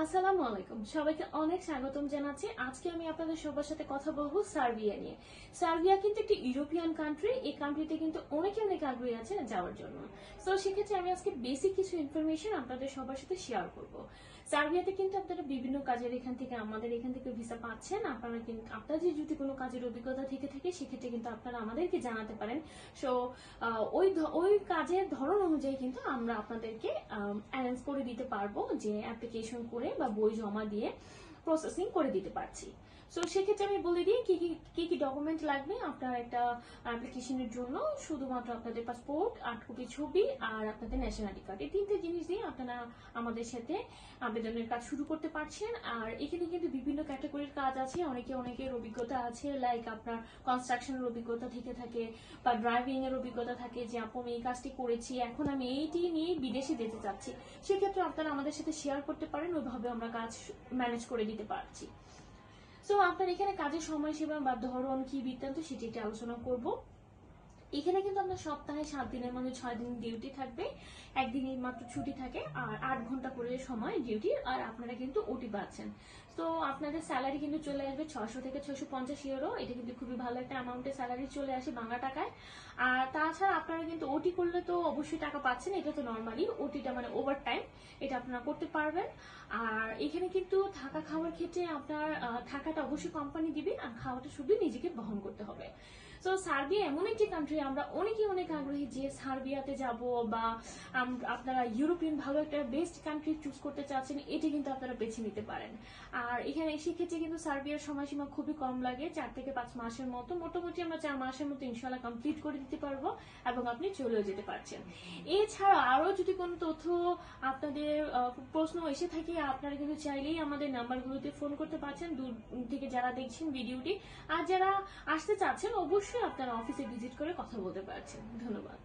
আসসালামু আলাইকুম, সবাইকে অনেক স্বাগতম জানাচ্ছি। আজকে আমি আপনাদের সবার সাথে কথা বলবো সার্বিয়া নিয়ে। সার্বিয়া কিন্তু একটি ইউরোপিয়ান কান্ট্রি। এই কান্ট্রিতে কিন্তু অনেকে অনেক আগ্রহী আছে যাওয়ার জন্য। তো সেক্ষেত্রে আমি আজকে বেসিক কিছু ইনফরমেশন আপনাদের সবার সাথে শেয়ার করব। সার্বিয়াতে কিন্তু আপনারা বিভিন্ন কাজের আমাদের এখান থেকে ভিসা পাচ্ছেন। আপনারা কিন্তু আপনাদের যদি কোনো কাজের অভিজ্ঞতা থেকে থাকে সেক্ষেত্রে কিন্তু আপনারা আমাদেরকে জানাতে পারেন। সো ওই কাজের ধরন অনুযায়ী কিন্তু আমরা আপনাদেরকে অ্যারেঞ্জ করে দিতে পারবো, যে অ্যাপ্লিকেশন করে বা বই জমা দিয়ে প্রসেসিং করে দিতে পারছি। সো সেক্ষেত্রে আমি বলে দিই কি কি ডকুমেন্ট লাগবে আপনার একটা অ্যাপ্লিকেশনের জন্য। শুধুমাত্র আপনাদের পাসপোর্ট, 8 কপি ছবি আর আপনাদের ন্যাশনালিটি কার্ড, এই তিনটে জিনিস দিয়ে আপনারা আমাদের সাথে আবেদনের কাজ শুরু করতে পারছেন। আর এখানে কিন্তু বিভিন্ন ক্যাটাগরির কাজ আছে। অনেকের অভিজ্ঞতা আছে, লাইক আপনার কনস্ট্রাকশনের অভিজ্ঞতা থেকে থাকে বা ড্রাইভিং এর অভিজ্ঞতা থাকে, যে আপু আমি এই কাজটি করেছি, এখন আমি এইটি নিয়ে বিদেশে যেতে চাচ্ছি। সেক্ষেত্রে আপনারা আমাদের সাথে শেয়ার করতে পারেন, ওইভাবে আমরা কাজ ম্যানেজ করে দিতে পারছি। সো আপনার এখানে কাজের সময়সীমা বা ধরন কি বৃত্তান্ত সেটি একটি আলোচনা করব। এখানে কিন্তু আপনার সপ্তাহে 7 দিনের মধ্যে 6 দিন ডিউটি থাকবে, একদিনের মাত্র ছুটি থাকে, আর 8 ঘন্টা করে সময় ডিউটি। আর আপনারা কিন্তু ওটি পাচ্ছেন। তো আপনাদের স্যালারি কিন্তু চলে আসবে 600 থেকে 650 ইউরো। এটা কিন্তু খুবই ভালো একটা অ্যামাউন্টের স্যালারি চলে আসে বাংলা টাকায়। আর তাছাড়া আপনারা কিন্তু ওটি করলে তো অবশ্যই টাকা পাচ্ছেন, এটা তো নর্মালি। ওটিটা মানে ওভার টাইম, এটা আপনারা করতে পারবেন। আর এখানে কিন্তু থাকা খাওয়ার ক্ষেত্রে আপনার থাকাটা অবশ্যই কোম্পানি দিবে, আর খাওয়াটা শুধু নিজেকে বহন করতে হবে। তো সার্বিয়া এমন একটি কান্ট্রি, আমরা অনেক আগ্রহী যে সার্বিয়াতে যাব, বা আপনারা ইউরোপিয়ান ভালো একটা বেস্ট কান্ট্রি চুজ করতে চাচ্ছেন, এটি কিন্তু আপনারা বেছে নিতে পারেন। আর এখানে সেক্ষেত্রে কিন্তু সার্বিয়ার সময়সীমা খুবই কম লাগে, 4 থেকে 5 মাসের মতো। মোটামুটি আমরা 4 মাসের মতো ইনশাল্লাহ কমপ্লিট করে দিতে পারবো, এবং আপনি চলেও যেতে পারছেন। এছাড়া আরো যদি কোনো তথ্য আপনাদের প্রশ্ন এসে থাকে, আপনারা কিন্তু চাইলেই আমাদের নাম্বারগুলোতে ফোন করতে পারছেন, দূর থেকে যারা দেখছেন ভিডিওটি। আর যারা আসতে চাচ্ছেন অবশ্যই আপনারা অফিসে ভিজিট করে কথা বলতে পারছেন। ধন্যবাদ।